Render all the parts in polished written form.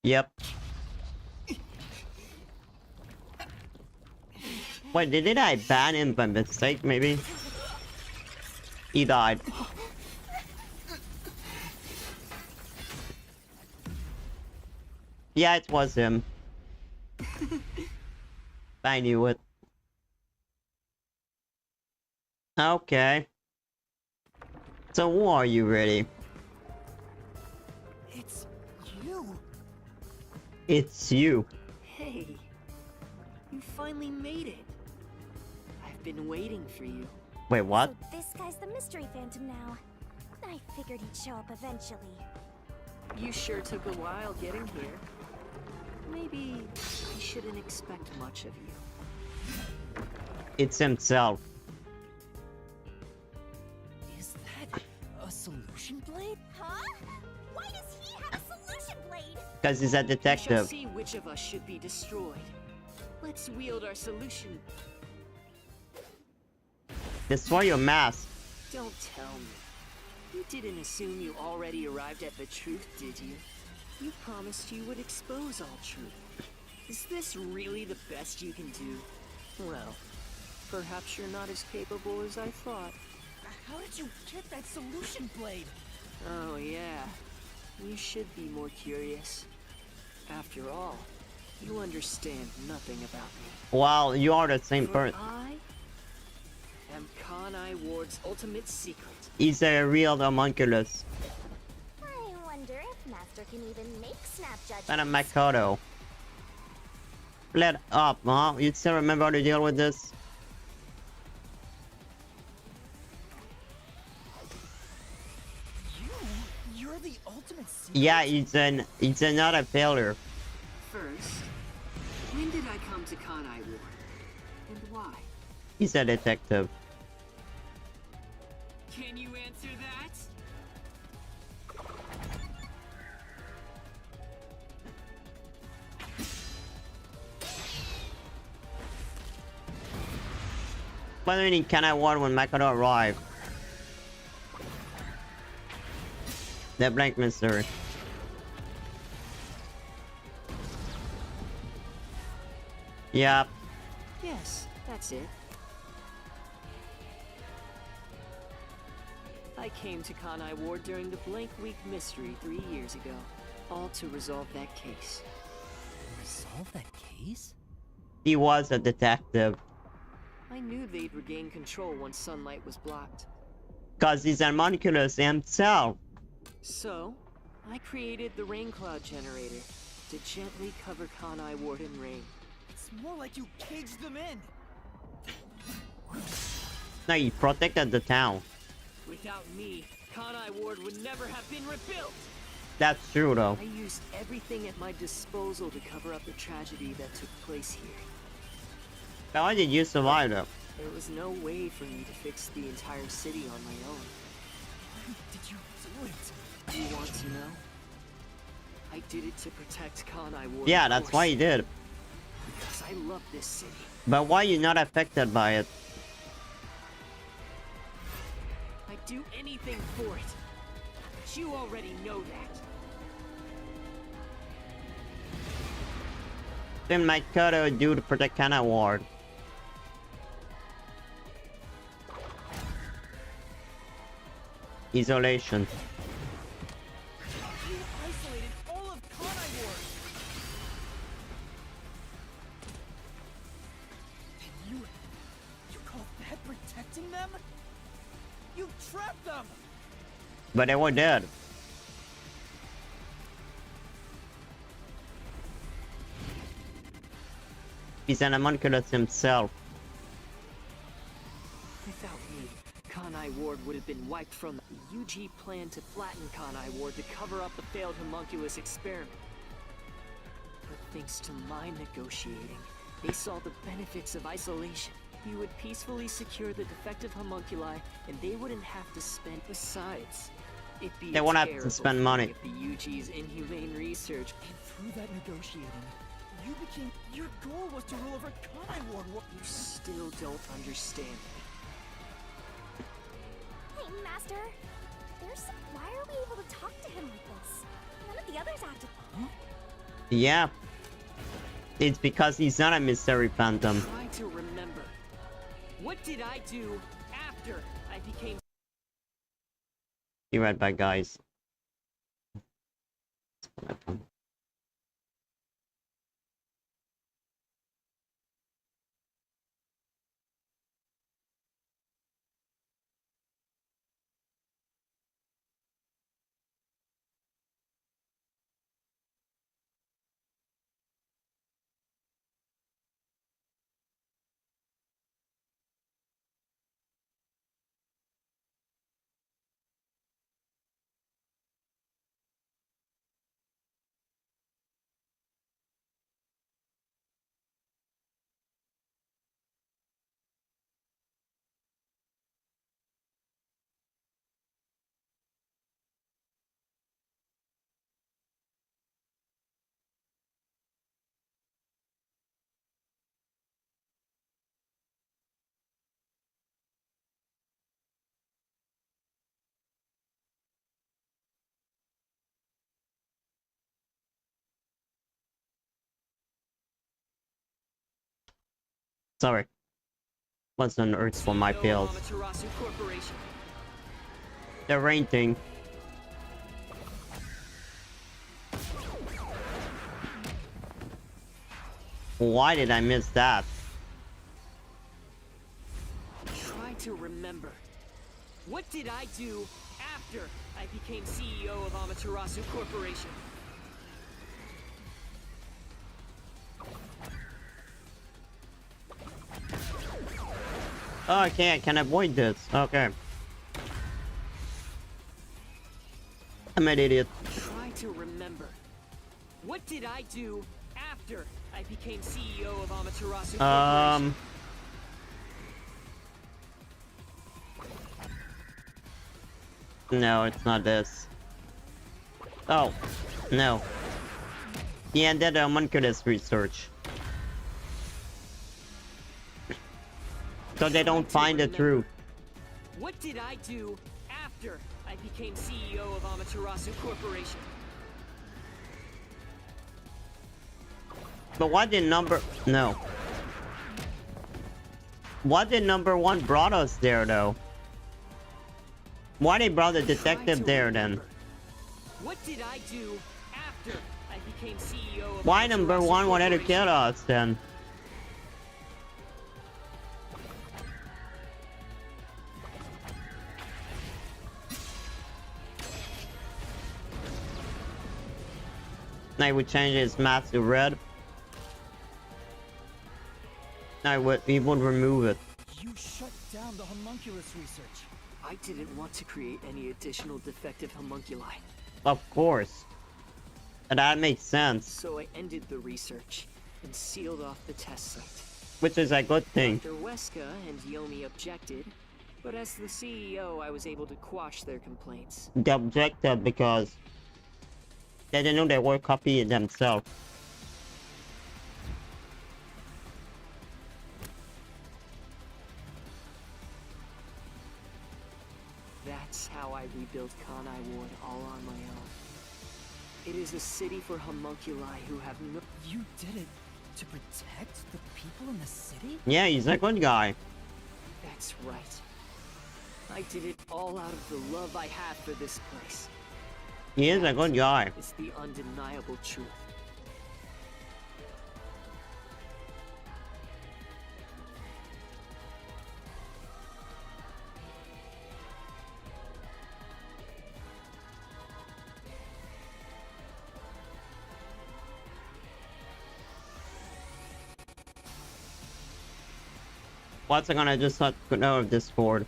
Yep. Wait, did I ban him by mistake, maybe? He died. Yeah, it was him. I knew it. Okay. So, who are you, really? It's you. It's you. Hey, you finally made it. I've been waiting for you. Wait, what? So this guy's the mystery phantom now. I figured he'd show up eventually. You sure took a while getting here. Maybe I shouldn't expect much of you. It's himself. Is that a solution blade? Huh? Why does he have a solution blade? Because he's a We shall detective. see which of us should be destroyed. Let's wield our solution. Destroy your mask. Don't tell me. You didn't assume you already arrived at the truth, did you? You promised you would expose all truth. Is this really the best you can do? Well, perhaps you're not as capable as I thought. How did you get that solution blade? Oh yeah, you should be more curious. After all, you understand nothing about me. Wow, you are the same For person. I am Kanai Ward's ultimate secret. He's a real homunculus. I wonder if Master can even make snap judgments. And a Makoto. Let up, huh? You still remember how to deal with this? You're the ultimate secret. Yeah, it's another failure. First, when did I come to Kanai Ward? And why? He's a detective. Can you answer that? What do you mean, can I warn when Makoto arrived? The blank mystery. Yep. Yes, that's it. I came to Kanai Ward during the Blank Week mystery 3 years ago, all to resolve that case. Resolve that case? He was a detective. I knew they'd regain control once sunlight was blocked. Cause he's a homunculus himself. So, I created the rain cloud generator to gently cover Kanai Ward in rain. It's more like you caged them in. No, he protected the town. Without me, Kanai Ward would never have been rebuilt! That's true though. I used everything at my disposal to cover up the tragedy that took place here. How did you survive though? There was no way for me to fix the entire city on my own. Why did you do it? Do you want to know? I did it to protect Kanai Ward. Yeah, of that's course, why he did. Because I love this city. But why you not affected by it? I'd do anything for it. But you already know that. Then Makoto do to protect Kanai Ward. Isolation. You isolated all of Kanai Ward. And you call that protecting them? You trapped them. But they were dead. He's an homunculus himself. Without me, Kanai Ward would have been wiped from the UG plan to flatten Kanai Ward to cover up the failed homunculus experiment. But thanks to my negotiating, they saw the benefits of isolation. You would peacefully secure the defective homunculi, and they wouldn't have to spend. Besides, it'd be They won't have to terrible spend thing money. if the UG's inhumane research. And through that negotiating, you became. Your goal was to rule over Kanai Ward. You still don't understand. Hey, Master. Why are we able to talk to him like this? None of the others acted. Huh? Yeah. It's because he's not a mystery phantom. Try to remember. What did I do after I became... Be right back, guys. Sorry. What's on earth for my pills? The rain thing. Why did I miss that? Try to remember. What did I do after I became CEO of Amaterasu Corporation? Oh, okay, I can avoid this. Okay. I'm an idiot. Try to remember. What did I do after I became CEO of Amaterasu Corporation? No, it's not this. Oh, no. He ended the homunculus research. So they don't find the truth. What did I do after I became CEO of Amaterasu Corporation? But what did number... No. What did number one brought us there, though? Why they brought the detective there, then? What did I do after I became CEO of Why number one wanted to kill us, then? I would change his mask to red. We would remove it. You shut down the homunculus research. I didn't want to create any additional defective homunculi. Of course. And that makes sense. So I ended the research and sealed off the test site. Which is a good thing. Dr. Weska and Yomi objected, but as the CEO, I was able to quash their complaints. They objected because they didn't know they were copying themselves. That's how I rebuilt Kanai Ward all on my own. It is a city for homunculi who have no... You did it to protect the people in the city? Yeah, he's a good guy. That's right. I did it all out of the love I had for this place. He is a good guy. It's the undeniable truth. What's I gonna just not go out of Discord?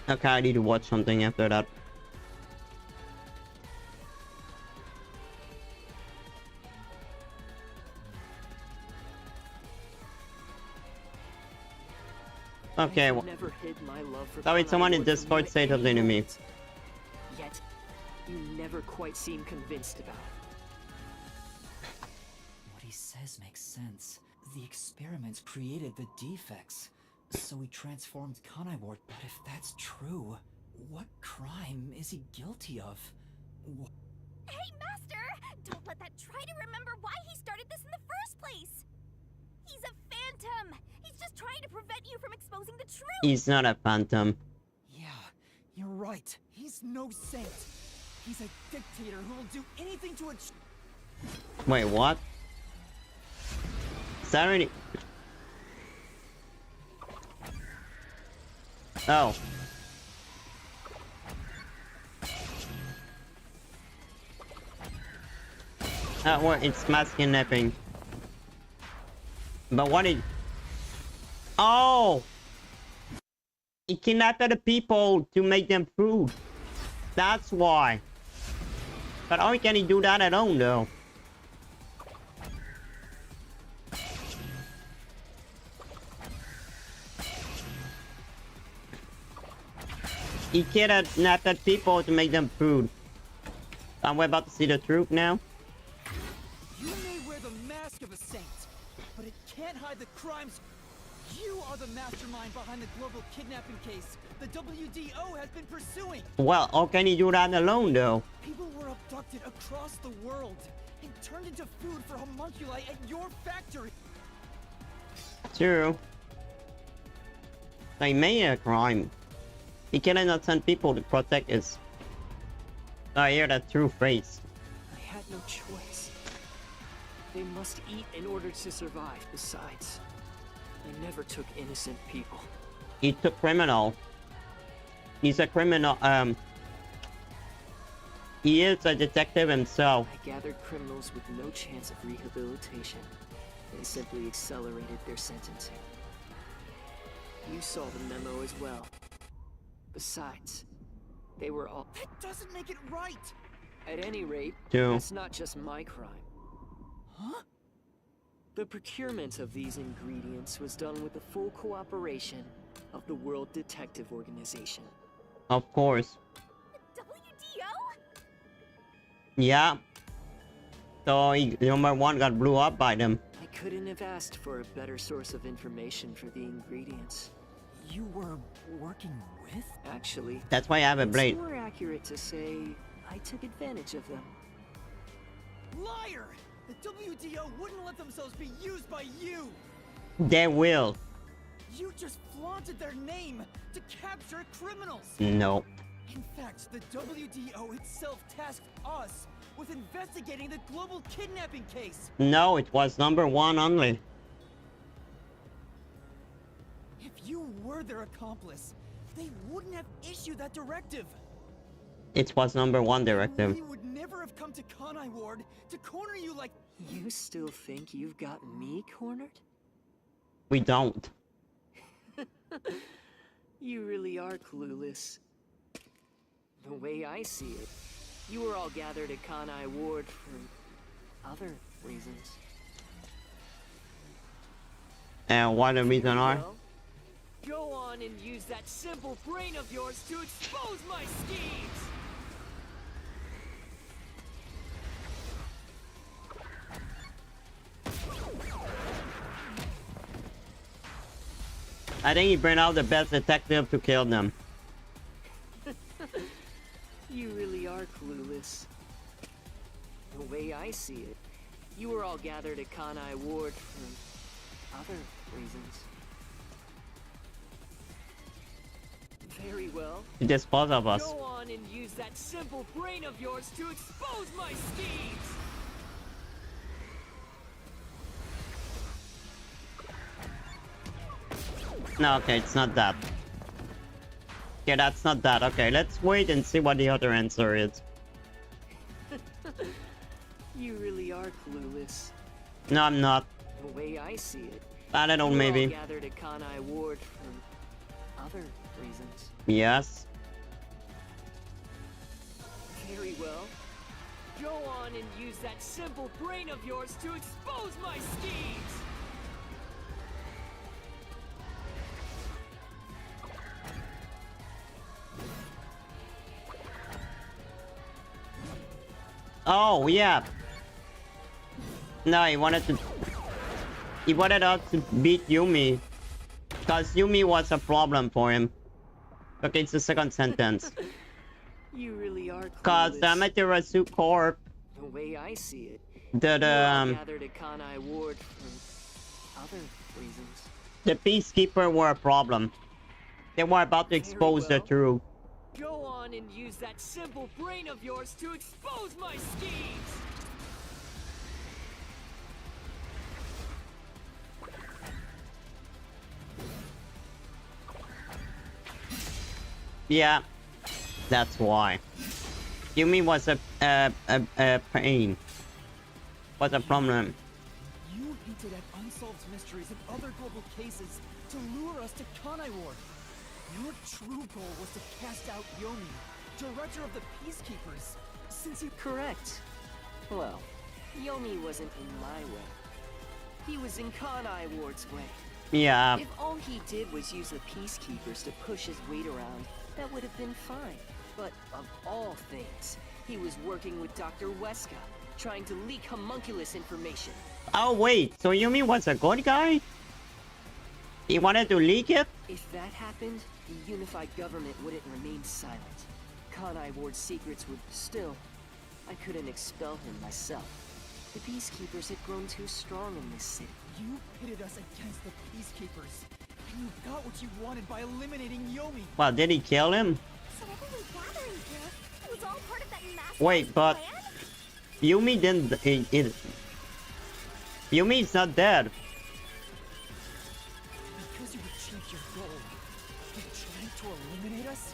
Okay, I need to watch something after that. Okay, I've never hid my love for sorry, Kanai someone in Ward from Discord you said at something any to me. moment. Yet, you never quite seem convinced about it. What he says makes sense. The experiments created the defects, so he transformed Kanai Ward. But if that's true, what crime is he guilty of? Hey, Master! Don't let that try to remember why he started this in the first place! He's a phantom! He's just trying to prevent you from exposing the truth! He's not a phantom. Yeah, you're right. He's no saint. He's a dictator who will do anything to achieve. Wait, what? Is that already... Oh. Well, it's mass kidnapping. But what did... Oh! He kidnapped the people to make them food. That's why. But how can he do that alone, though? He kidnapped people to make them food. And we're about to see the truth now. You may wear the mask of a saint, but it can't hide the crimes. You are the mastermind behind the global kidnapping case the WDO has been pursuing. Well, how can he do that alone, though? People were abducted across the world and turned into food for homunculi at your factory. True. They made a crime. He cannot send people to protect his... I hear that true phrase. I had no choice. They must eat in order to survive. Besides, I never took innocent people. He took criminal. He's a criminal, he is a detective himself. I gathered criminals with no chance of rehabilitation. They simply accelerated their sentencing. You saw the memo as well. Besides, they were all... That doesn't make it right. At any rate, True. that's not just my crime. Huh? The procurement of these ingredients was done with the full cooperation of the World Detective Organization. Of course. WDO? Yeah. So number one got blew up by them. I couldn't have asked for a better source of information for the ingredients. You were working with? Actually, That's why I have a it's blade. more accurate to say I took advantage of them. Liar! The WDO wouldn't let themselves be used by you! They will. You just flaunted their name to capture criminals! No. In fact, the WDO itself tasked us with investigating the global kidnapping case! No, it was number one only. If you were their accomplice, they wouldn't have issued that directive! It was number one directive. We would never have come to Kanai Ward to corner you like... You still think you've got me cornered? We don't. You really are clueless. The way I see it, you were all gathered at Kanai Ward for other reasons. And what the reason are? Well, go on and use that simple brain of yours to expose my schemes! I think he bring out the best detective to kill them. You really are clueless. The way I see it, you were all gathered at Kanai Ward for other reasons. Very well. He just both of us. Go on and use that simple brain of yours to expose my schemes! No, okay, it's not that. Okay, that's not that. Okay, let's wait and see what the other answer is. You really are clueless. No, I'm not. The way I see it, I don't know, you were all maybe. gathered at Kanai Ward for other reasons. Yes. Very well. Go on and use that simple brain of yours to expose my schemes! Oh, yeah. No, he wanted to... He wanted us to beat Yumi. Because Yumi was a problem for him. Okay, it's the second sentence. You really are Because the clueless. Amaterasu Corp... The way I see it, The, we're all gathered at Kanai Ward for other reasons. the Peacekeeper were a problem. They were about to expose the well. truth. Go on and use that simple brain of yours to expose my schemes! Yeah, that's why. Yumi was a pain. Was a problem. You hinted at unsolved mysteries and other global cases to lure us to Kanai Ward. Your true goal was to cast out Yomi, director of the Peacekeepers, since you... Correct. Well, Yomi wasn't in my way. He was in Kanai Ward's way. Yeah. If all he did was use the Peacekeepers to push his weight around, that would have been fine. But of all things, he was working with Dr. Weska, trying to leak homunculus information. Oh wait, so Yumi was a good guy? He wanted to leak it? If that happened, the unified government wouldn't remain silent. Kanai Ward's secrets would still... I couldn't expel him myself. The Peacekeepers had grown too strong in this city. You pitted us against the Peacekeepers, and you got what you wanted by eliminating Yomi. Well, did he kill him? So everyone gathering here, it was all part of that massive Wait, but... plan? Yumi didn't... Yumi's not dead. Because you achieved your goal, you're trying to eliminate us?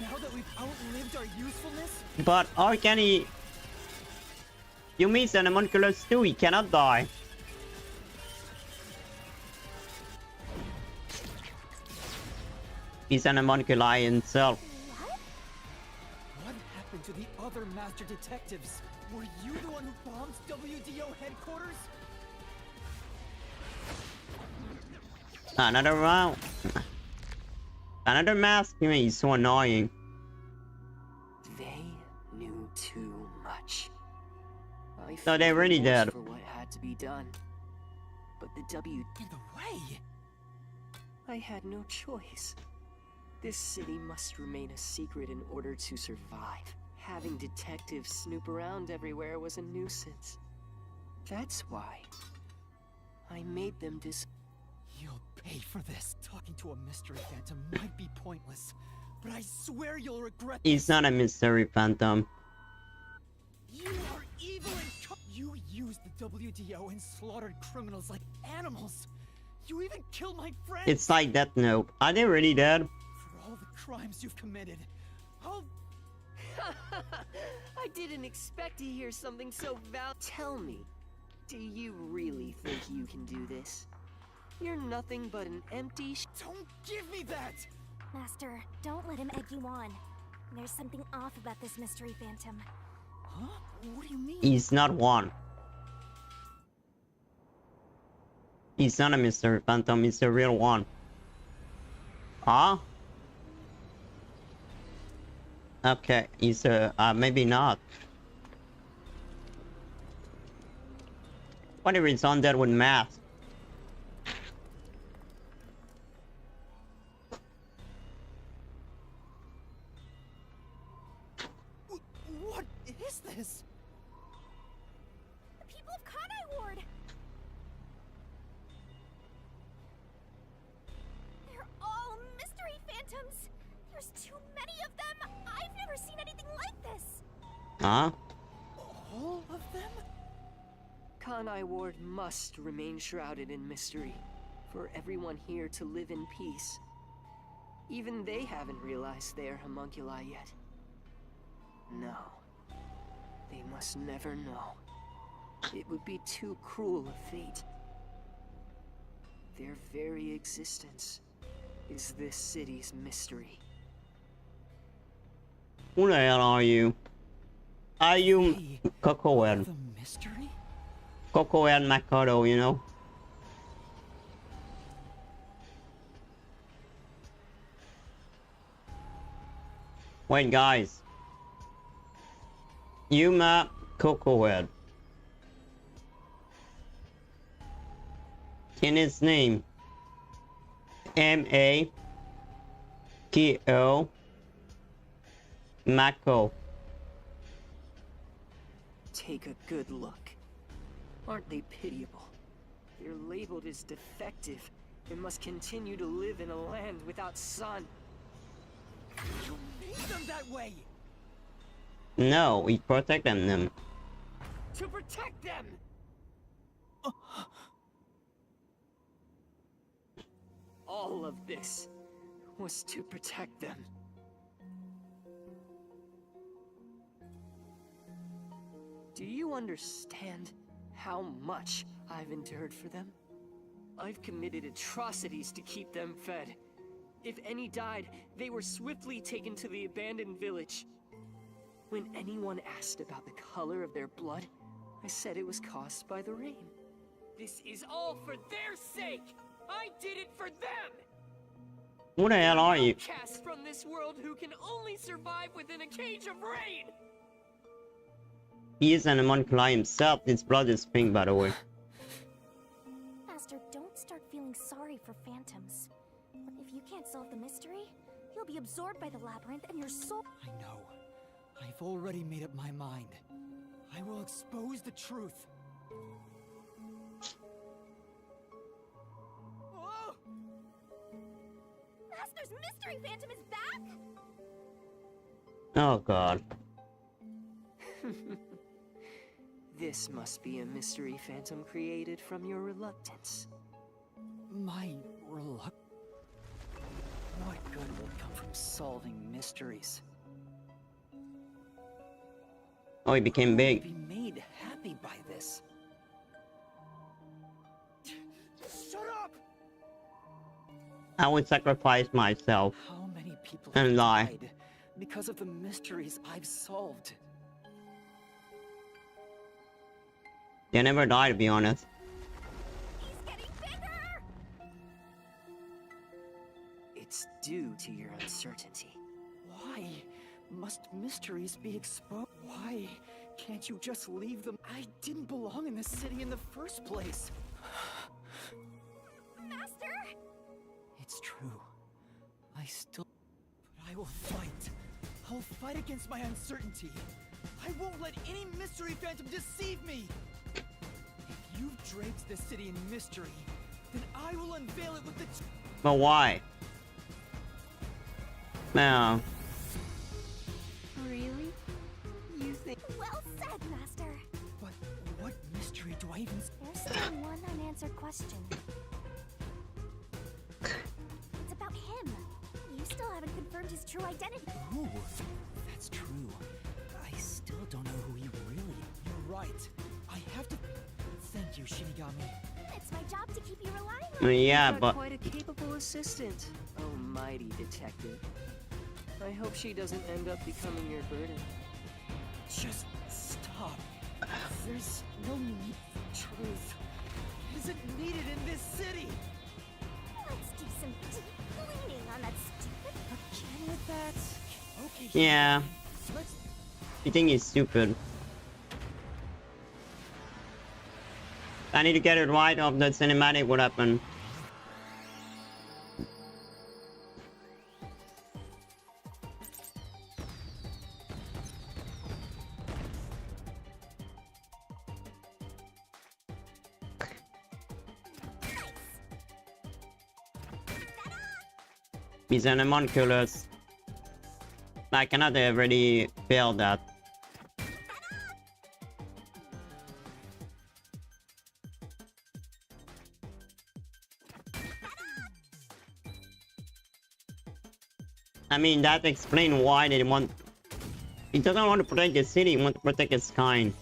Now that we've outlived our usefulness? But how can he... Yumi's an homunculus too, he cannot die. He's an homunculi himself. What happened to the other master detectives? Were you the one who bombed WDO headquarters? Another round. Another mask? He's so annoying. They knew too much. I So they felt really remorse did. for what had to be done. But the W... In the way? I had no choice. This city must remain a secret in order to survive. Having detectives snoop around everywhere was a nuisance. That's why I made them You'll pay for this. Talking to a mystery phantom might be pointless, but I swear you'll regret He's not a mystery phantom. You are evil and you used the WDO and slaughtered criminals like animals. You even killed my friends. It's like Death Note. Are they really dead? For all the crimes you've committed. I'll... I didn't expect to hear something so Tell me, do you really think you can do this? You're nothing but an empty Don't give me that! Master, don't let him egg you on. There's something off about this mystery phantom. Huh? What do you mean? He's not one. He's not a mystery phantom, he's the real one. Huh? Okay, he's maybe not. What if it's on there with math? What is this? The people of Kanai Ward! They're all mystery phantoms! There's too many of them! I've never seen anything like this! Huh? All of them? Kanai Ward must remain shrouded in mystery for everyone here to live in peace. Even they haven't realized they are homunculi yet. No. They must never know. It would be too cruel a fate. Their very existence is this city's mystery. Who the hell are you? Are you Hey, Coco and the mystery? Coco and Makoto, you know? Wait, guys. Yuma, Cocoa Head. In his name. M-A-K-O. Mako. Take a good look. Aren't they pitiable? They're labeled as defective and must continue to live in a land without sun. You made them that way! No, we protected them. To protect them! All of this was to protect them. Do you understand how much I've endured for them? I've committed atrocities to keep them fed. If any died, they were swiftly taken to the abandoned village. When anyone asked about the color of their blood, I said it was caused by the rain. This is all for their sake! I did it for them! Who the hell are you? Outcasts from this world who can only survive within a cage of rain! He is an homunculus himself. His blood is pink, by the way. Master, don't start feeling sorry for phantoms. If you can't solve the mystery, you'll be absorbed by the labyrinth and your soul— I know. I've already made up my mind. I will expose the truth. Oh! Master's mystery phantom is back? Oh god. This must be a mystery phantom created from your reluctance. My reluctance. What good will come from solving mysteries? Oh, he became big. Be made happy by this. Shut up! I would sacrifice myself How many people and have lie. died because of the mysteries I've solved? They never die, to be honest. He's getting bigger! It's due to your uncertainty. Why must mysteries be exposed? Why can't you just leave them? I didn't belong in this city in the first place. Master! It's true. I still... But I will fight. I'll fight against my uncertainty. I won't let any mystery phantom deceive me. If you've draped this city in mystery, then I will unveil it with the... But why? No. Really? You think... Well said, Master. But what mystery do I even... There's still one unanswered question. It's about him. You still haven't confirmed his true identity. Ooh, that's true. I still don't know who he really... You're right. I have to... Thank you, Shinigami. It's my job to keep you relying on. Yeah, You've got but quite a capable assistant. Oh, mighty detective. I hope she doesn't end up becoming your burden. Just stop. There's no need for truth. It isn't needed in this city. Let's do some deep cleaning on that stupid... Again with that? Okay. yeah, Let's... you think he's stupid. I need to get it right, or the cinematic would happen. He's an homunculus. I cannot already fail that. I mean, that explains why they want... He doesn't want to protect the city, he wants to protect his kind.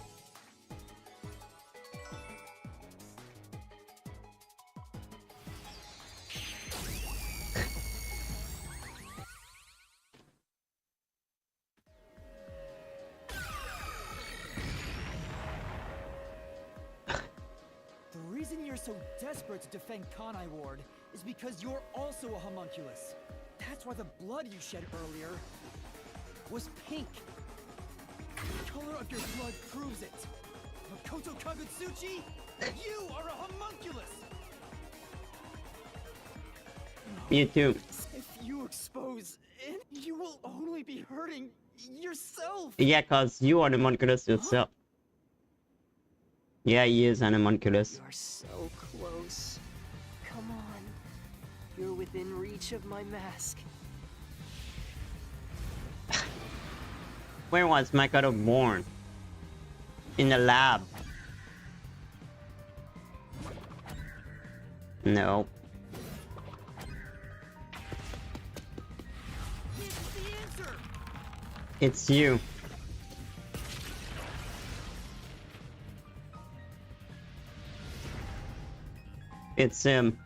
The reason you're so desperate to defend Kanai Ward is because you're also a homunculus. That's why the blood you shed earlier was pink. color of your blood proves it. Makoto Kagutsuchi, you are a homunculus! You too. If you expose it, you will only be hurting yourself. Yeah, cause you are the homunculus yourself. Yeah, he is an homunculus. You're so close. Come on. You're within reach of my mask. Where was Makoto born? In the lab. No. It's the answer. It's you. It's him.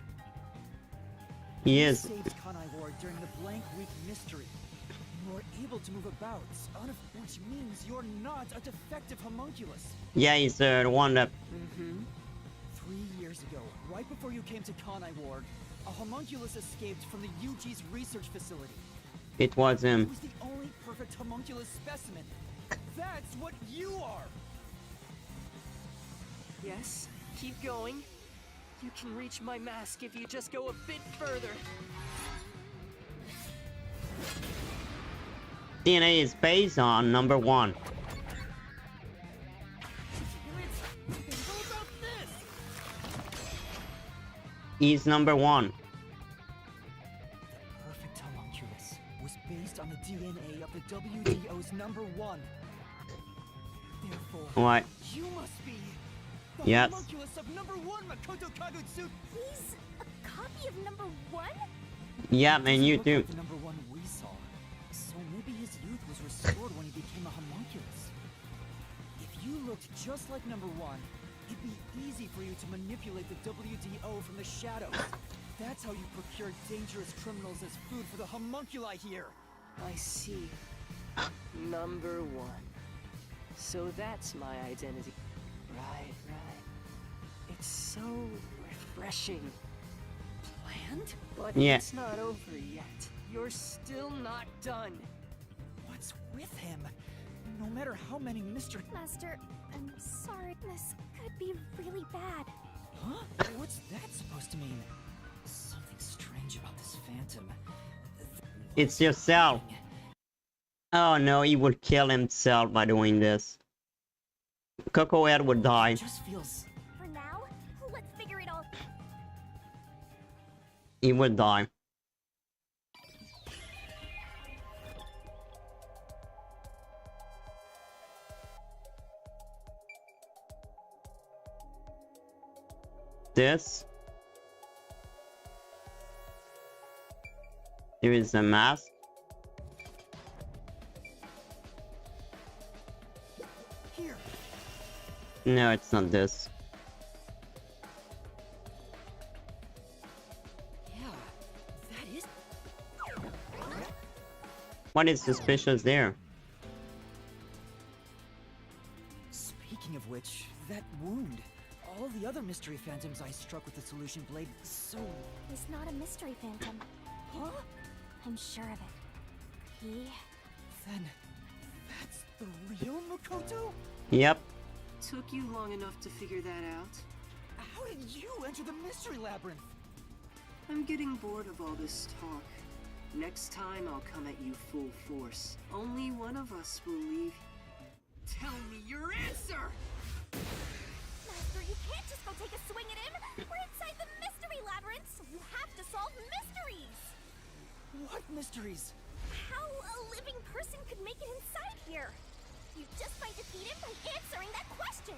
He You is. saved Kanai Ward during the blank week mystery. You are able to move about, which means you're not a defective homunculus. Yeah, he's the one that. 3 years ago, right before you came to Kanai Ward, a homunculus escaped from the UG's research facility. It was It him. was the only perfect homunculus specimen. That's what you are! Yes, keep going. You can reach my mask if you just go a bit further. DNA is based on number 1. How about this? He's number 1. Perfect homunculus was based on the DNA of the WDO's number 1. Therefore, What? you must be the Yes. homunculus of number 1, Makoto Kagutsuchi. He's a copy of number 1? Yeah, man, you Look too. like the number 1 we saw. So maybe his youth was restored when he became a homunculus. If you looked just like number 1, it'd be easy for you to manipulate the WDO from the shadows. That's how you procure dangerous criminals as food for the homunculi here. I see. Number 1. So that's my identity. Right, right. It's so refreshing. Planned? But Yeah. it's not over yet. You're still not done. What's with him? No matter how many mystery... Master, I'm sorry. This could be really bad. Huh? What's that supposed to mean? Something strange about this phantom. It's yourself. Oh no, he would kill himself by doing this. Coco Head would die. It just feels... For now, let's figure it all. He would die. This. There is a mask. Here. No, it's not this. Yeah, that is... What is suspicious there? Speaking of which, that wound. All the other mystery phantoms I struck with the solution blade, so... He's not a mystery phantom. Huh? I'm sure of it. He... Then... that's the real Makoto? Yep. Took you long enough to figure that out? How did you enter the mystery labyrinth? I'm getting bored of all this talk. Next time I'll come at you full force. Only one of us will leave. Tell me your answer! Master, you can't just go take a swing at him! We're inside the mystery labyrinth, so you have to solve mysteries! What mysteries? How a living person could make it inside here? You just might defeat him by answering that question!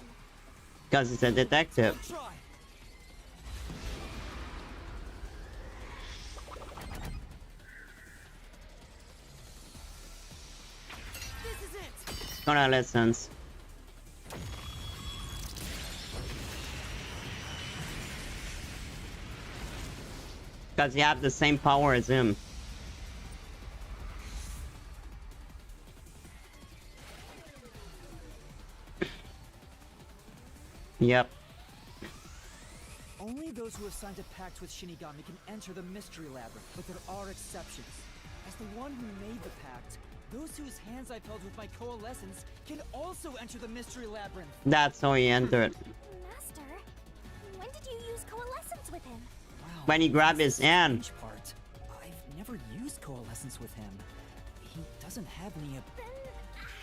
Because he's a detective. I'll try. This is it! Convalescence. Because you have the same power as him. Yep. Only those who have signed a pact with Shinigami can enter the mystery labyrinth, but there are exceptions. As the one who made the pact, Those whose hands I've held with my coalescence can also enter the mystery labyrinth. That's how he entered. Master, when did you use coalescence with him? Wow, When he grabbed that's his the hand. strange part. I've never used coalescence with him. He doesn't have any. Then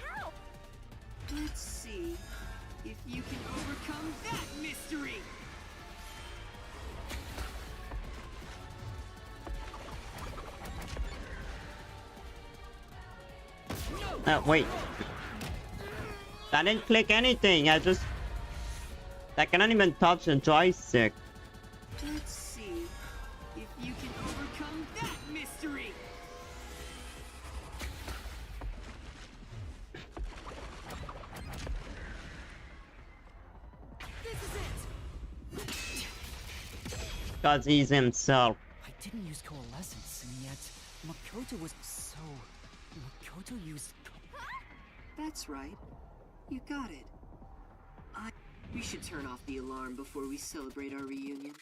how? Let's see if you can overcome that mystery. Wait. I didn't click anything. I cannot even touch the joystick. Let's see if you can overcome that mystery. This is it. Because he's himself. I didn't use coalescence, and yet Makoto was so. Makoto used. That's right. You got it. We should turn off the alarm before we celebrate our reunion.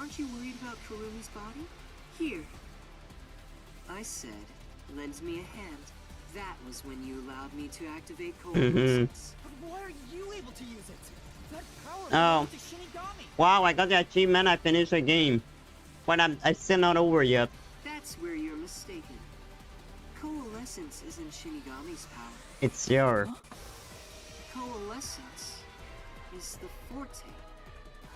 Aren't you worried about Kurumi's body? Here. I said, lend me a hand. That was when you allowed me to activate coalescence. But why are you able to use it? That power Oh. belongs to Shinigami. Wow, I got the achievement. I finished the game. But I'm still not over yet. That's where you're mistaken. Coalescence isn't Shinigami's power. It's yours. Coalescence is the forte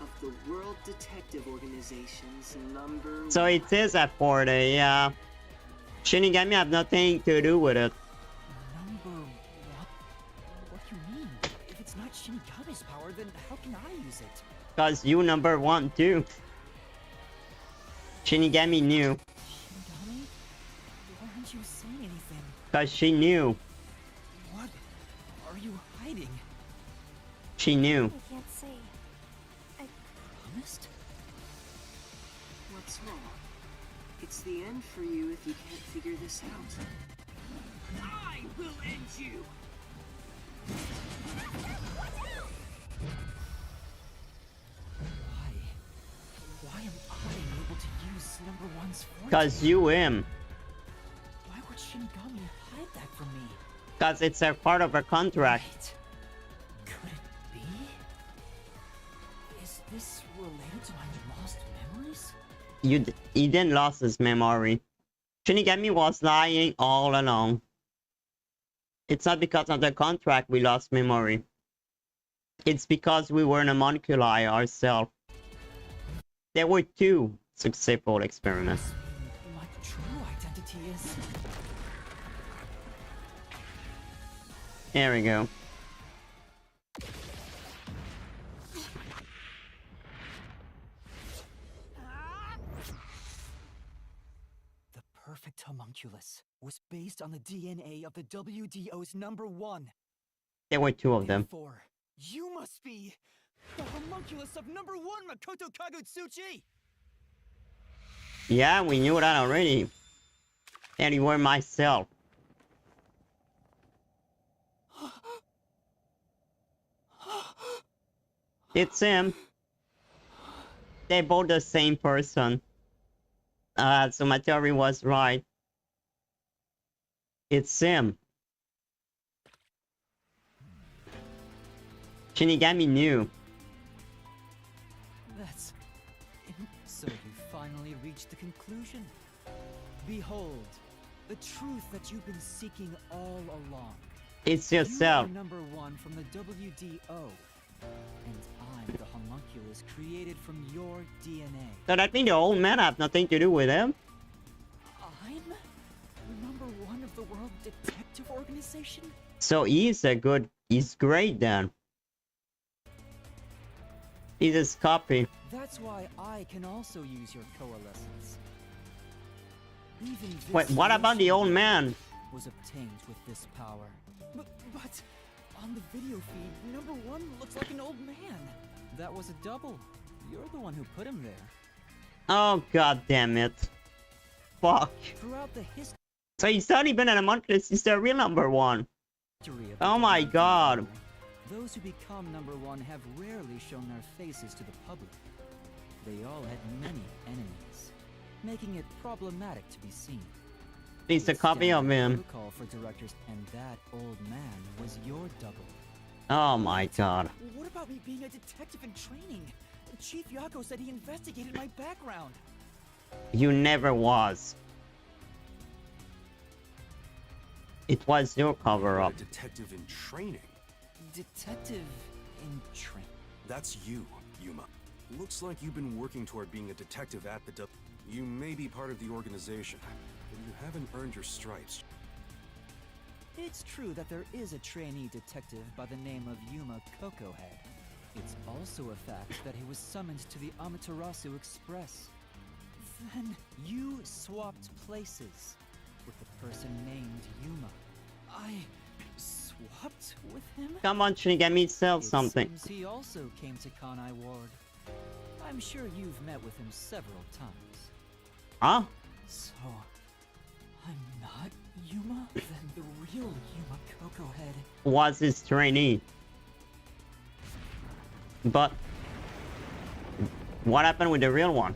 of the World Detective Organization's number So it is at 40, yeah. Shinigami have nothing to do with it. Number what? What do you mean? If it's not Shinigami's power, then how can I use it? Cause you number 1 too. Shinigami knew. Shinigami? Why aren't you saying anything? Cause she knew. What are you hiding? She knew. I can't say. Promised? What's wrong? It's the end for you if you can't figure this out. I will end you! Why am I able to use number one's forte? Cause you him. Why would Shinigami hide that from me? Cause it's a part of her contract. Wait. Could it be? Is this related to my lost memories? He didn't lost his memory. Shinigami was lying all along. It's not because of the contract we lost memory. It's because we were an homunculi ourselves. There were 2 successful experiments. My true identity is. There we go. The perfect homunculus was based on the DNA of the WDO's number 1. There were 2 of them. Therefore, you must be the homunculus of number 1 Makoto Kagutsuchi! Yeah, we knew that already. And you were myself. It's him. They're both the same person. So my theory was right. It's him. Shinigami knew. That's... So you finally reached the conclusion? Behold, the truth that you've been seeking all along. It's You yourself. are number 1 from the WDO. And I'm the homunculus created from your DNA. So that means the old man have nothing to do with him? I'm number 1 of the World Detective Organization? So he's great then. He's his copy. That's why I can also use your coalescence. Even this Wait, what about the old man? was obtained with this power. But on the video feed, number 1 looks like an old man. That was a double. You're the one who put him there. Oh god damn it. Fuck. Throughout the history So he's not even an homunculus, he's the real number 1. of the Oh my WDO, god. those who become number 1 have rarely shown their faces to the public. They all had many enemies, making it problematic to be seen. It's a copy of him. Protocol for directors, and that old man was your double. Oh my god. What about me being a detective in training? Chief Yako said he investigated my background. You never was. It was your cover-up. A detective in training. Detective in training. That's you, Yuma. Looks like you've been working toward being a detective at the You may be part of the organization, but you haven't earned your stripes. It's true that there is a trainee detective by the name of Yuma Cocohead. It's also a fact that he was summoned to the Amaterasu Express. Then you swapped places with the person named Yuma. I swapped with him? Come on, Shinigami, sell something. Seems he also came to Kanai Ward. I'm sure you've met with him several times. Huh? So, I'm not Yuma? Then the real Yuma Cocohead Was his trainee. But what happened with the real one?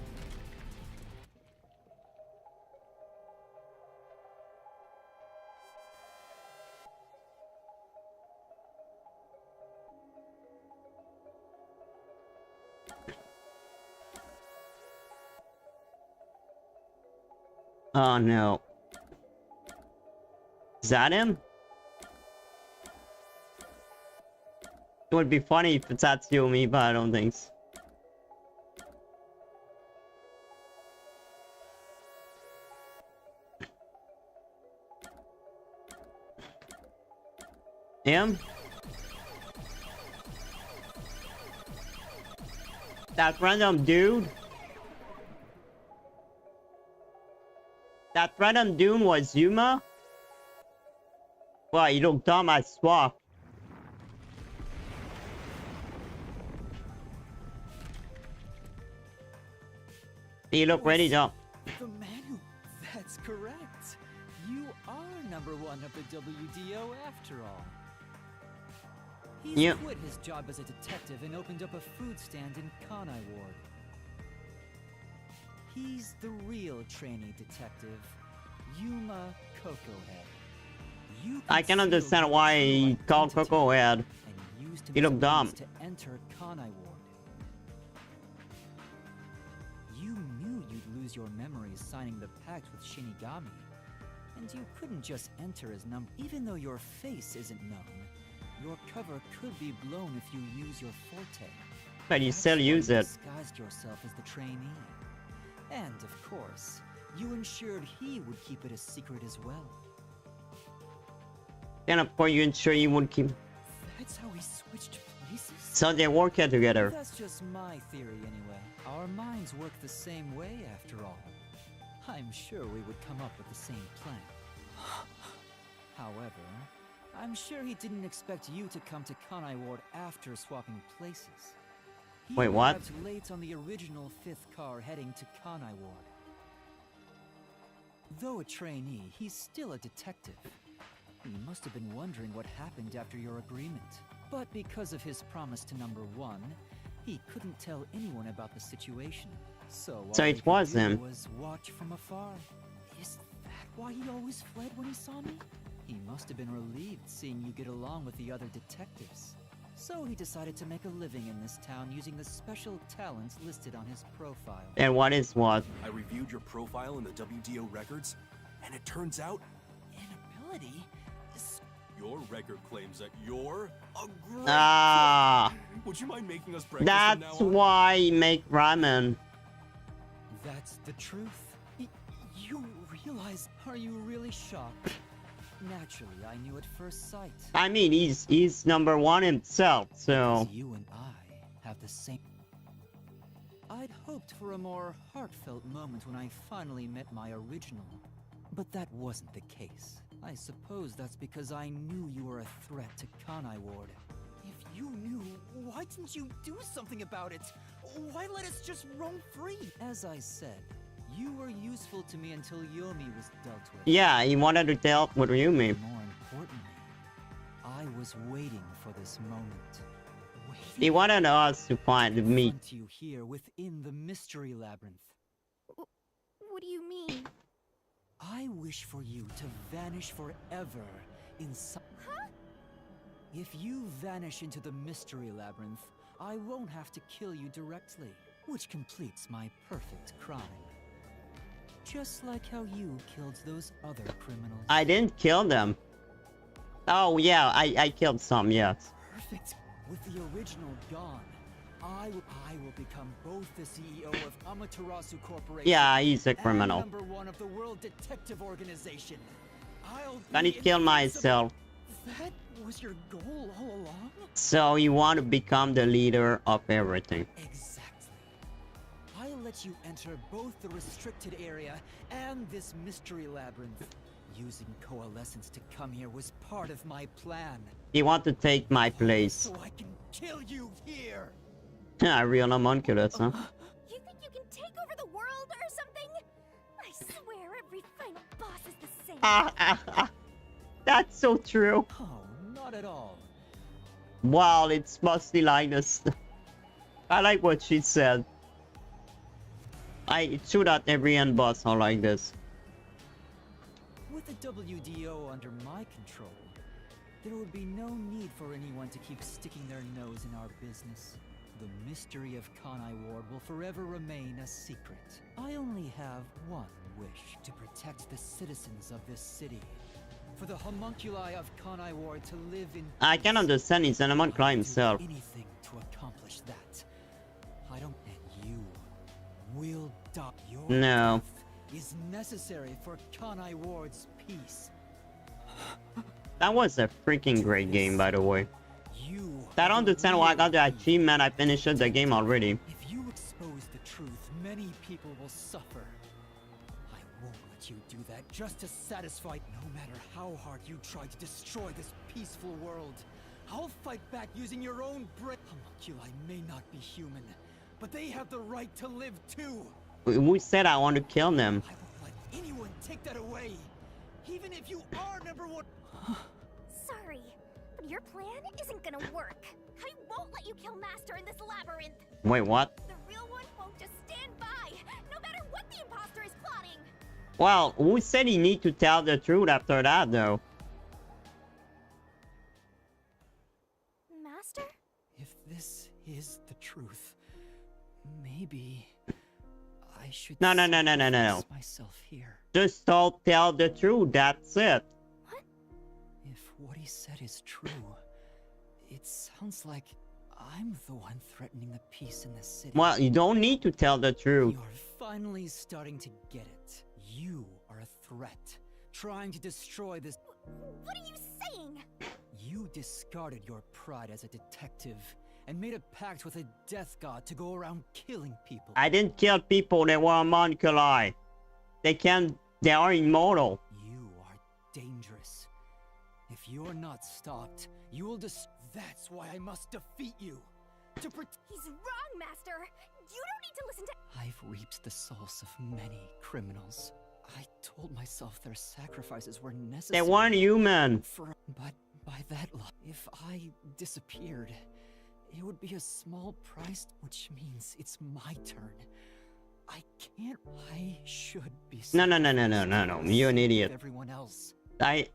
Oh no. Is that him? It would be funny if it's Tatsumi, but I don't think so. Him? That random dude? That random dude was Yuma? Well, you look dumb as fuck. You look really dumb. The man who... That's correct. You are number one of the WDO after all. He's Yep. quit his job as a detective and opened up a food stand in Kanai Ward. He's the real trainee detective, Yuma Cocohead. You I can concealed understand your why true he called identity Cocohead. and used him He as a looked dumb. means to enter Kanai Ward. You knew you'd lose your memories signing the pact with Shinigami, and you couldn't just enter as number. Even though your face isn't known, your cover could be blown if you use your forte. But you That's still why use you it. disguised yourself as the trainee. And of course, you ensured he would keep it a secret as well. And of course you ensure you would keep... That's how we switched places? So they work here together. That's just my theory anyway. Our minds work the same way after all. I'm sure we would come up with the same plan. However, I'm sure he didn't expect you to come to Kanai Ward after swapping places. He Wait, what? arrived late on the original 5th car heading to Kanai Ward. Though a trainee, he's still a detective. He must have been wondering what happened after your agreement. But because of his promise to number one, he couldn't tell anyone about the situation. So all it he could was do him. was watch from afar. Is that why he always fled when he saw me? He must have been relieved seeing you get along with the other detectives. So he decided to make a living in this town using the special talents listed on his profile. And what is what? I reviewed your profile in the WDO records, and it turns out Inability? your record claims that you're a great Ah, cook. Would you mind making us breakfast from that's now on? why he make ramen. That's the truth. You realize... Are you really shocked? Naturally, I knew at first sight. I mean, he's number one himself, so... Because you and I have the same... I'd hoped for a more heartfelt moment when I finally met my original. But that wasn't the case. I suppose that's because I knew you were a threat to Kanai Ward. If you knew, why didn't you do something about it? Why let us just roam free? As I said, you were useful to me until Yomi was dealt with. Yeah, he wanted to deal with Yumi. More importantly, I was waiting for this moment. He wanted us to find the meat. Confront you here within the mystery labyrinth. What do you mean? I wish for you to vanish forever inside. Huh? If you vanish into the mystery labyrinth, I won't have to kill you directly, which completes my perfect crime. Just like how you killed those other criminals. I didn't kill them. Oh yeah, I killed some, yes. Perfect. With the original gone, I will become both the CEO of Amaterasu Corporation. Yeah, he's a criminal. And #1 of the World Detective Organization. I need to kill myself. That was your goal all along? So you want to become the leader of everything. Exactly. I'll let you enter both the restricted area and this mystery labyrinth. Using coalescence to come here was part of my plan. You want to take my place. So I can kill you here. Yeah, real homunculus, huh? You think you can take over the world or something? I swear every final boss is the same. That's so true. Oh, not at all. Wow, it's mostly Linus. I like what she said. It should not every end boss are like this. With the WDO under my control, there would be no need for anyone to keep sticking their nose in our business. The mystery of Kanai Ward will forever remain a secret. I only have one wish: to protect the citizens of this city. For the homunculi of Kanai Ward to live in I can understand he's an homunculi himself. anything to accomplish that. I don't... And you will die. Your No. death is necessary for Kanai Ward's peace. That was a freaking great game, by the way. You I don't understand why I got the achievement. I finished the game already. If you expose the truth, many people will suffer. I won't let you do that just to satisfy. No matter how hard you try to destroy this peaceful world, I'll fight back using your own brain. Homunculi may not be human, but they have the right to live too. Who said I want to kill them? I won't let anyone take that away, even if you are #1. Sorry, but your plan isn't gonna work. I won't let you kill Master in this labyrinth. Wait, what? The real one won't just stand by, no matter what the imposter is plotting. Well, who said he need to tell the truth after that, though? Master? If this is the truth, maybe I should No. sacrifice myself here. Just don't tell the truth, that's it. If what he said is true, it sounds like I'm the one threatening the peace in the city. Well, you don't need to tell the truth. You're finally starting to get it. You are a threat, trying to destroy this. What are you saying? You discarded your pride as a detective and made a pact with a death god to go around killing people. I didn't kill people, they were homunculi. They are immortal. You are dangerous. If you're not stopped, you will That's why I must defeat you. He's wrong, Master. You don't need to listen to... I've reaped the souls of many criminals. I told myself their sacrifices were necessary. They weren't human. But by that law, if I disappeared, it would be a small price, which means it's my turn. I can't. I should be. No. You're an idiot. Everyone else.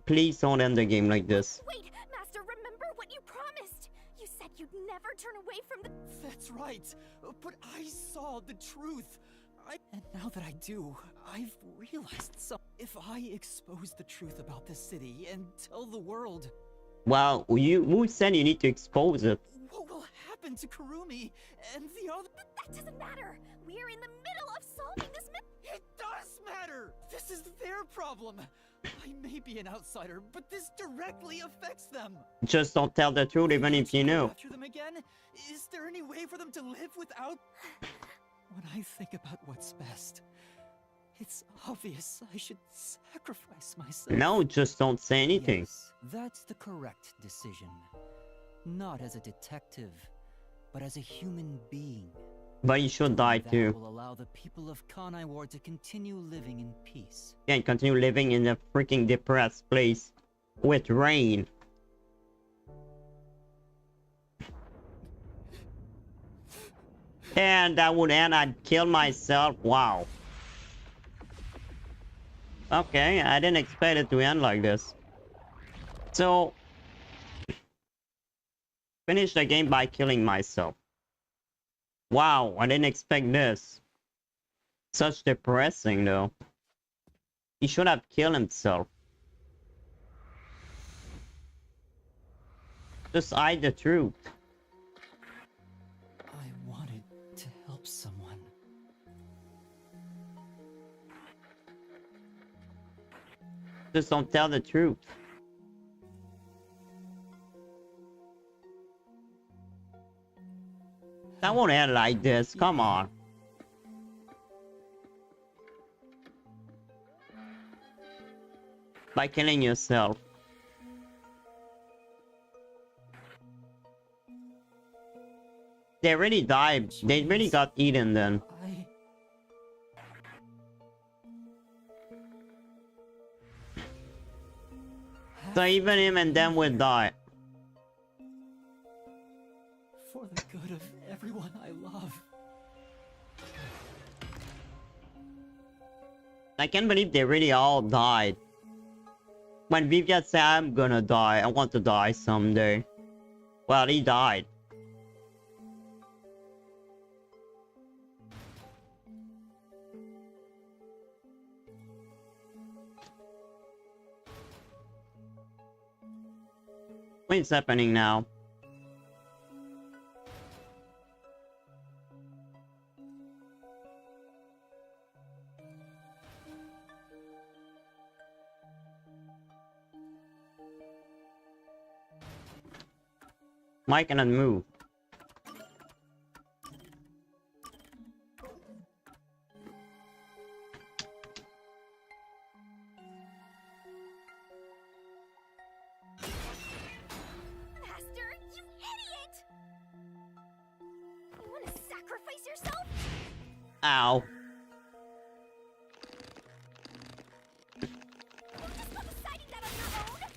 Please don't end the game like this. Wait, Master, remember what you promised. You said you'd never turn away from the... That's right. But I saw the truth. And now that I do, I've realized something. If I expose the truth about this city and tell the world... Well, who said you need to expose it? What will happen to Kurumi and the other... That doesn't matter. We're in the middle of solving this It does matter! This is their problem. I may be an outsider, but this directly affects them. Just don't tell the truth even if you know. After them again? Is there any way for them to live without... When I think about what's best, it's obvious I should sacrifice myself. No, just don't say anything. Yes, that's the correct decision. Not as a detective, but as a human being. But you should die That too. will allow the people of Kanai Ward to continue living in peace. Can't continue living in a freaking depressed place with rain. And that would end, I'd kill myself. Wow. Okay, I didn't expect it to end like this. So, finish the game by killing myself. Wow, I didn't expect this. Such depressing though. He should have killed himself. Just hide the truth. I wanted to help someone. Just don't tell the truth. That won't end like this, come on. By killing yourself. They really died. They really got eaten then. So even him and them will die. For the good of everyone I love. I can't believe they really all died. When Vivian said, I'm gonna die, I want to die someday. Well, he died. What's happening now? Mike cannot move. Master, you idiot! You want to sacrifice yourself? Ow. You're just not deciding that on your own.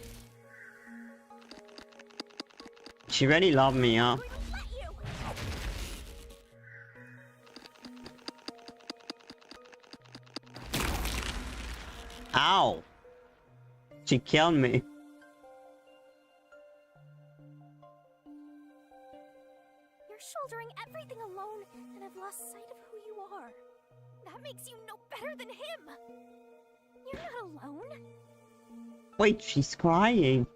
She really loved me, huh? I'm going to let you. Ow. She killed me. You're shouldering everything alone, and I've lost sight of who you are. That makes you no better than him. You're not alone. Wait, she's crying.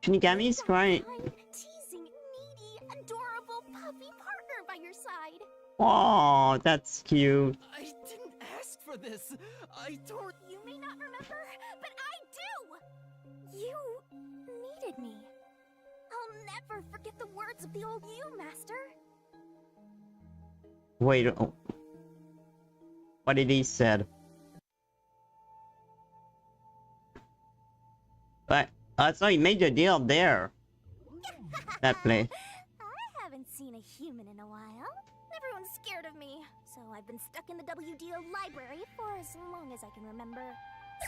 Shinigami's crying. Fine, teasing, needy, adorable, puppy partner by your side. Oh, that's cute. I didn't ask for this. I don't. You may not remember, but I do. You needed me. I'll never forget the words of the old you, Master. Wait, oh. What did he said? But so he made a deal there. That place. I haven't seen a human in a while. Everyone's scared of me, so I've been stuck in the WDO library for as long as I can remember.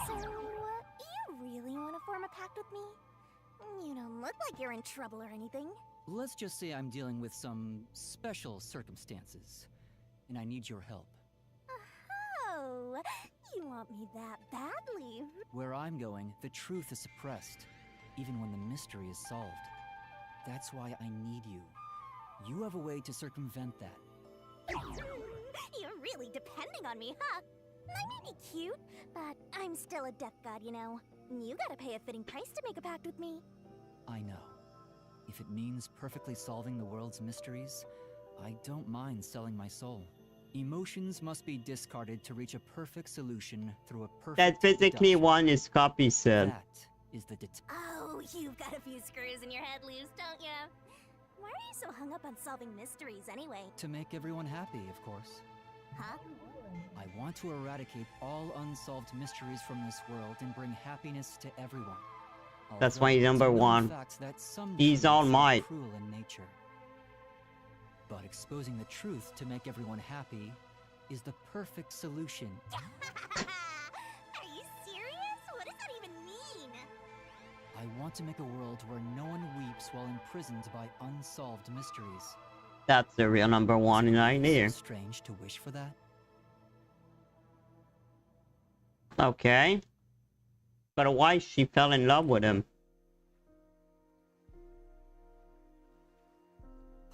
So, you really want to form a pact with me? You don't look like you're in trouble or anything. Let's just say I'm dealing with some special circumstances, and I need your help. Oh, you want me that badly? Where I'm going, the truth is suppressed, even when the mystery is solved. That's why I need you. You have a way to circumvent that. You're really depending on me, huh? I may be cute, but I'm still a death god, you know. You gotta pay a fitting price to make a pact with me. I know. If it means perfectly solving the world's mysteries, I don't mind selling my soul. Emotions must be discarded to reach a perfect solution through a perfect That physically deduction. one is copy said. That is the Oh, you've got a few screws in your head loose, don't you? Why are you so hung up on solving mysteries anyway? To make everyone happy, of course. Huh? I want to eradicate all unsolved mysteries from this world and bring happiness to everyone. That's why he's Although it's number a known one. fact that some He's truths All are Might. cruel in nature. But exposing the truth to make everyone happy is the perfect solution. Are you serious? What does that even mean? I want to make a world where no one weeps while imprisoned by unsolved mysteries. That's the real number one right here. So strange to wish for that. Okay. But why she fell in love with him?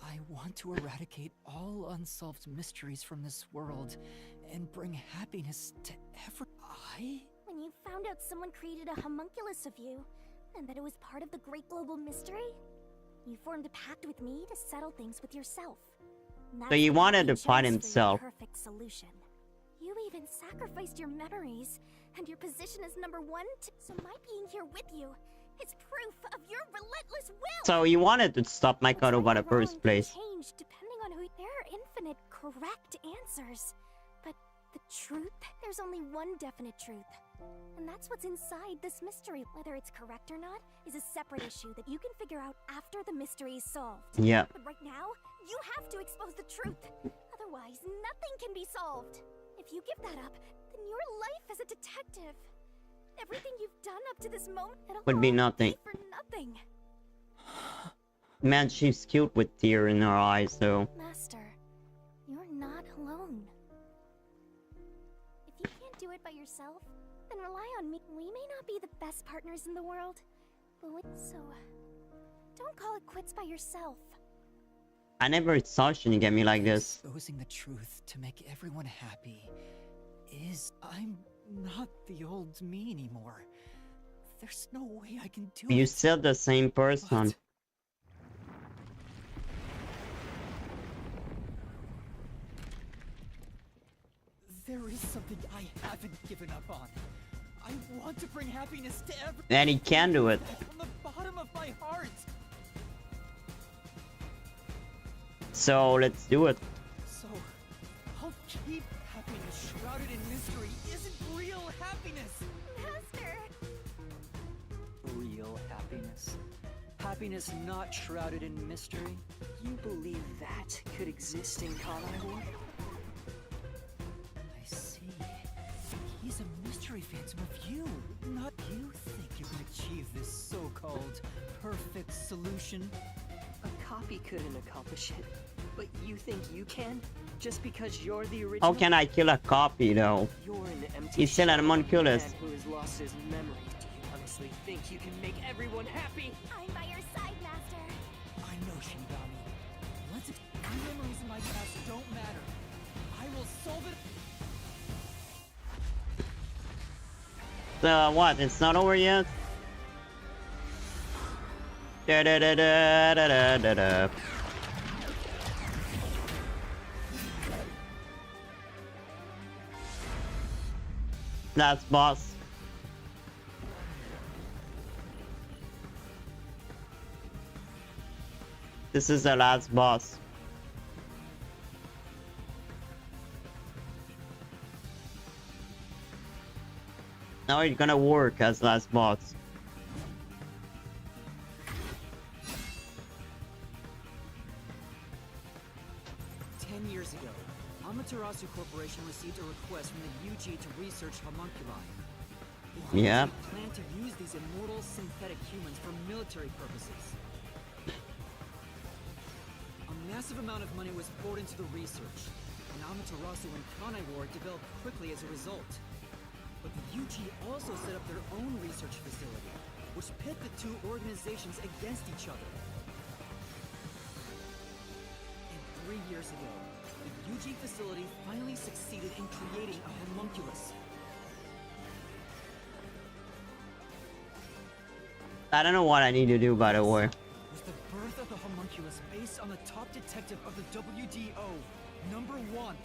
I want to eradicate all unsolved mysteries from this world and bring happiness to every... When you found out someone created a homunculus of you, and that it was part of the great global mystery, you formed a pact with me to settle things with yourself. And So that's he the wanted to path you find chose for your himself. perfect solution. You even sacrificed your memories, and your position as number one. So my being here with you is proof of your relentless will. So he wanted to stop What's Makoto by right the or wrong first can place. change depending on who. There are infinite correct answers, but the truth, there's only one definite truth. And that's what's inside this mystery. Whether it's correct or not is a separate issue that you can figure out after the mystery is solved. Yeah. But right now, you have to expose the truth. Otherwise, nothing can be solved. If you give that up, then your life as a detective, everything you've done up to this moment, it'll Would be all nothing. for nothing. Man, she's cute with tear in her eyes, though. Master, you're not alone. If you can't do it by yourself, then rely on me. We may not be the best partners in the world, but so don't call it quits by yourself. I never saw Shin get me like this. Exposing the truth to make everyone happy is... I'm not the old me anymore. There's no way I can do You're it. still the same person. But there is something I haven't given up on. I want to bring happiness to everyone. And he can do it. From the bottom of my heart. So let's do it. So, I'll keep happiness shrouded in mystery. Isn't real happiness. Master! Real happiness. Happiness not shrouded in mystery. You believe that could exist in Kanai Ward? I see. He's a mystery phantom of you. Not you think you can achieve this so-called perfect solution. A copy couldn't accomplish it, but you think you can? Just because you're the original? How can I kill a copy, though? You're an empty He's still shell an of a homunculus. man who has lost his memory. Do you honestly think you can make everyone happy? I'm by your side, Master. I know Shinigami. Let's my memories in my past don't matter. I will solve it. So what? It's not over yet? Da da da da da da da. That's boss. This is the last boss. Now it's gonna work as last boss. Years ago, Amaterasu Corporation received a request from the UG to research homunculi. The Yeah. UG planned to use these immortal synthetic humans for military purposes. A massive amount of money was poured into the research, and Amaterasu and Kanai Ward developed quickly as a result. But the UG also set up their own research facility, which pit the two organizations against each other. And 3 years ago, the UG facility finally succeeded in creating a homunculus. I don't know what I need to do, by the way. Was the birth of the homunculus based on the top detective of the WDO, number 1.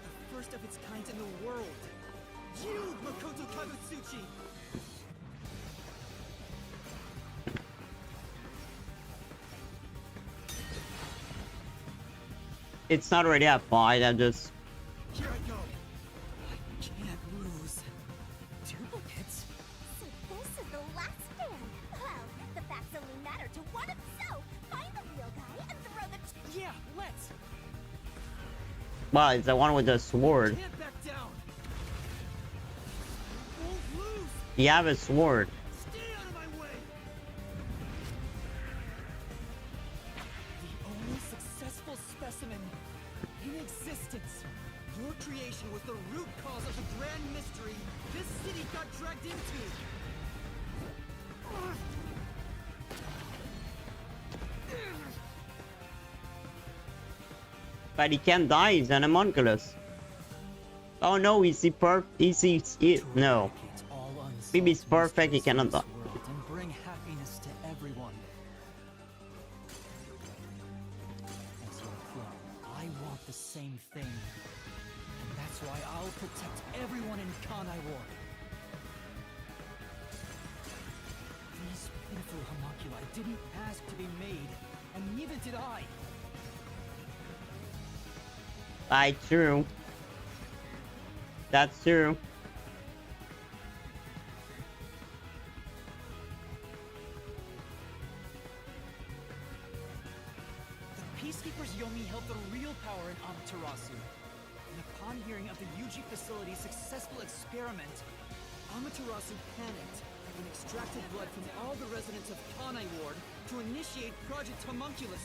The first of its kind in the world. You, Makoto Kagutsuchi! It's not really a fight, I just... Here I go. I can't lose. Duplicates? So this is the last stand. Well, the facts only matter to one of so. Find the real guy and throw the... Yeah, let's. Well, it's the one with the sword. Can't back down. Won't lose. You have a sword. Stay out of my way. The only successful specimen in existence. Your creation was the root cause of the grand mystery this city got dragged into. But he can't die, he's an homunculus. Oh no, is he no. Maybe he's perfect, he cannot die. And bring happiness to everyone. As your clone, I want the same thing. And that's why I'll protect everyone in Kanai Ward. These pitiful homunculi didn't ask to be made, and neither did I. True. That's true. The Peacekeepers Yomi held the real power in Amaterasu. And upon hearing of the Yuji facility's successful experiment, Amaterasu panicked and extracted blood from all the residents of Kanai Ward to initiate Project Homunculus.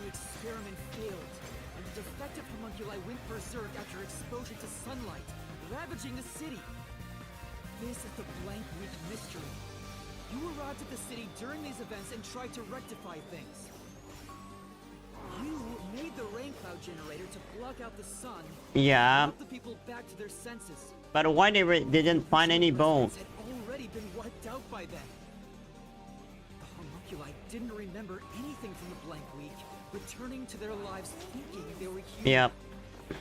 The experiment failed, and the defective homunculi went berserk after exposure to sunlight, ravaging the city. This is the Blank Week mystery. You arrived at the city during these events and tried to rectify things. You made the rain cloud generator to block out the sun. Yeah. And help the people back to their senses. But why they didn't find any bone? Had already been wiped out by then. The homunculi didn't remember anything from the Blank Week, returning to their lives thinking they were human. Yep. The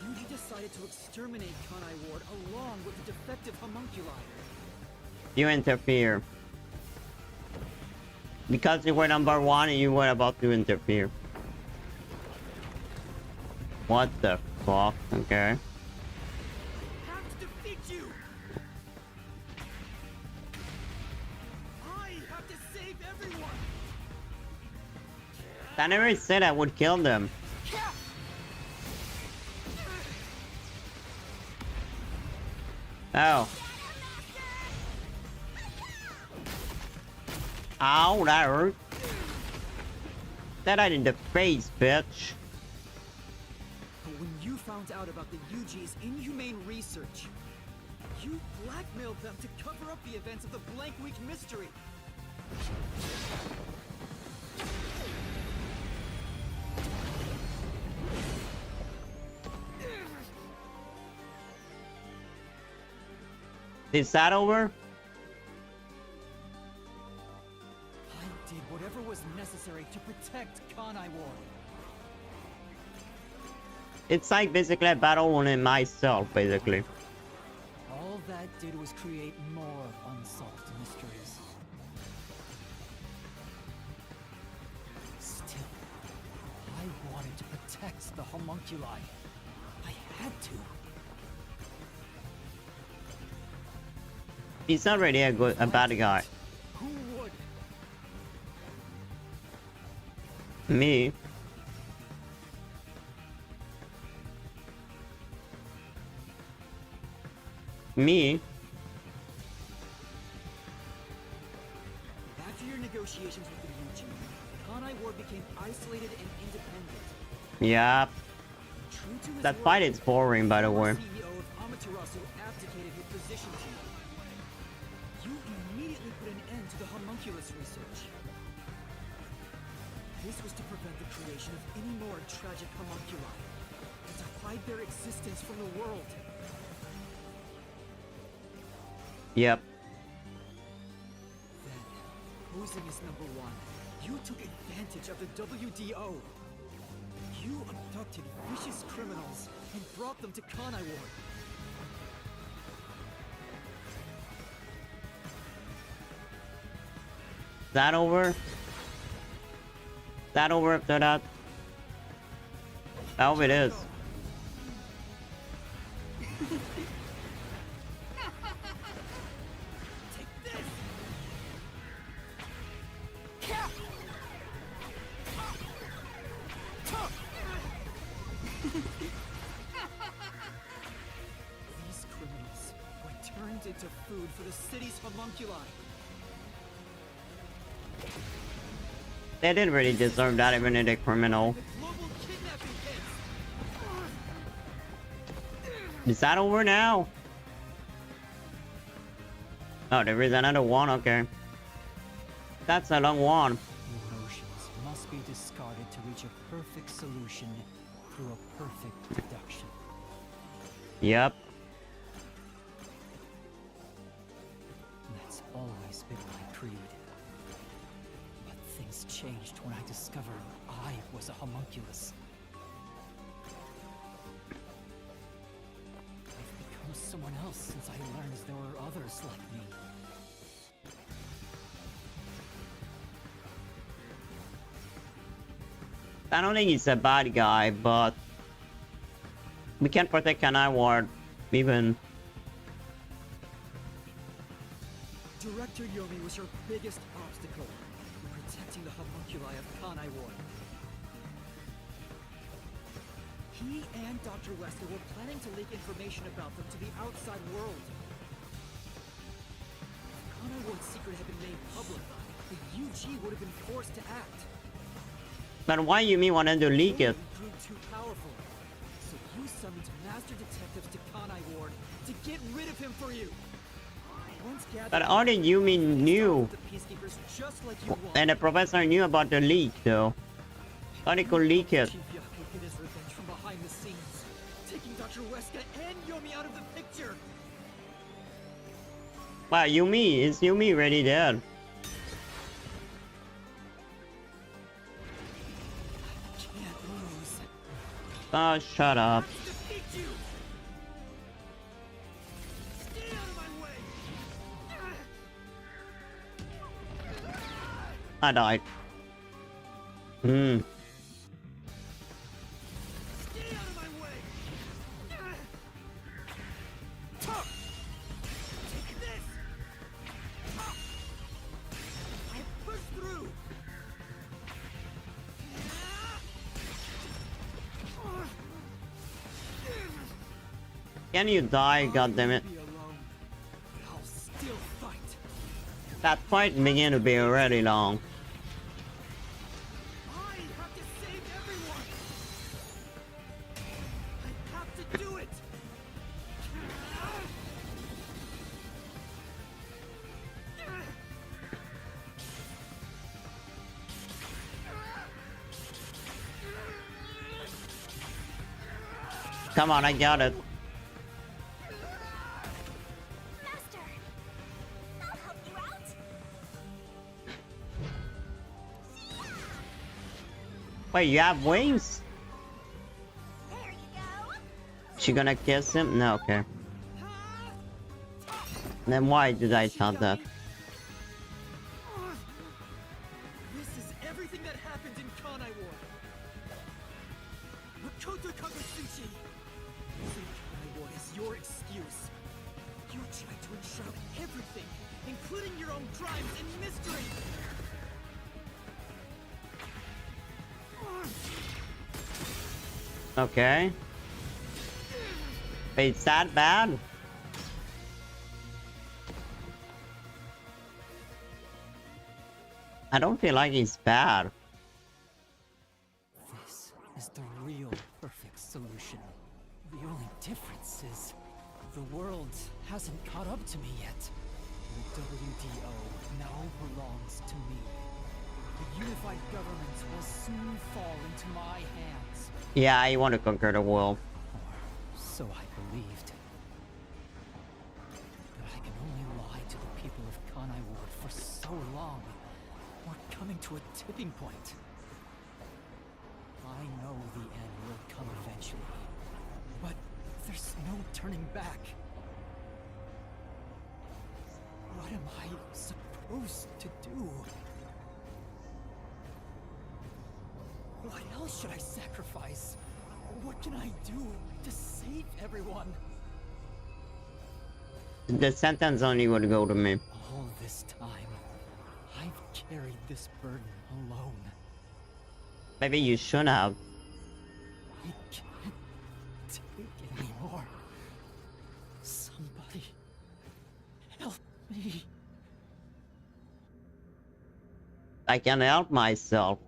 Yuji decided to exterminate Kanai Ward along with the defective homunculi. You interfere. Because you were number one and you were about to interfere. What the fuck? Okay. I have to defeat you! I have to save everyone! I never said I would kill them. Oh. Ow, that hurt. That right in the face, bitch. But when you found out about the Yuji's inhumane research, you blackmailed them to cover up the events of the Blank Week mystery. Is that over? I did whatever was necessary to protect Kanai Ward. It's like basically a battle on it myself, basically. All that did was create more unsolved mysteries. Still, I wanted to protect the homunculi. I had to. He's not really a bad guy. Who would? Me. Me. After your negotiations with the Yuji, Kanai Ward became isolated and independent. Yeah. True to his That word, fight is boring, by the way. CEO of Amaterasu abdicated his position to you. You immediately put an end to the homunculus research. This was to prevent the creation of any more tragic homunculi, and to hide their existence from the world. Yep. Then, posing as number one, you took advantage of the WDO. You abducted vicious criminals and brought them to Kanai Ward. That over? That over after that? I hope it is. Take this! These criminals were turned into food for the city's homunculi. They didn't really deserve that, even if they're criminal. The global kidnapping pits. Is that over now? Oh, there is another one, okay. That's a long one. Emotions must be discarded to reach a perfect solution through a perfect reduction. Yep. That's always been my creed. But things changed when I discovered I was a homunculus. I've become someone else since I learned there were others like me. I don't think he's a bad guy, but we can't protect Kanai Ward even. Director Yomi was your biggest obstacle in protecting the homunculi of Kanai Ward. He and Dr. Wesker were planning to leak information about them to the outside world. If Kanai Ward's secret had been made public, the UG would have been forced to act. But why you mean wanted to leak it? Yomi grew too powerful, so you summoned master detectives to Kanai Ward to get rid of him for you. Once gathered, But all the Yumi knew, the peacekeepers just like you want. and the professor knew about the leak though. How they could leak it? Chief Yaku hid his revenge from behind the scenes, taking Dr. Weska and Yomi out of the picture. Wow, Yumi, is Yumi already dead? Can't lose. Oh, shut up. Defeat you. Stay out of my way. I died. Stay out of my way. Take this. I pushed through. Can you die, goddammit? Be alone, but I'll still fight. That fight began to be already long. I have to save everyone. I have to do it. Come on, I got it. Master! I'll help you out! Wait, you have wings? There you go! She gonna kiss him? No, okay. Then why did I tell that? This is everything that happened in Kanai Ward. Makoto Kagutsuchi. Using Kanai Ward is your excuse. You tried to enshroud everything, including your own crimes and mystery. Okay. Wait, it's that bad? I don't feel like it's bad. This is the real perfect solution. The only difference is the world hasn't caught up to me yet. The WDO now belongs to me. The unified government will soon fall into my hands. Yeah, I want to conquer the world. Or so I believed. But I can only lie to the people of Kanai Ward for so long. We're coming to a tipping point. I know the end will come eventually. But there's no turning back. What am I supposed to do? What else should I sacrifice? What can I do to save everyone? The sentence only would go to me. All this time, I've carried this burden alone. Maybe you should have. I can't take it anymore. Somebody help me. I can help myself.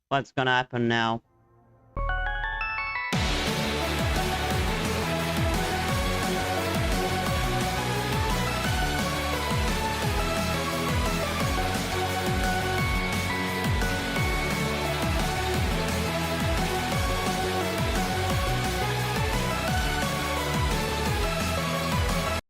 What's gonna happen now?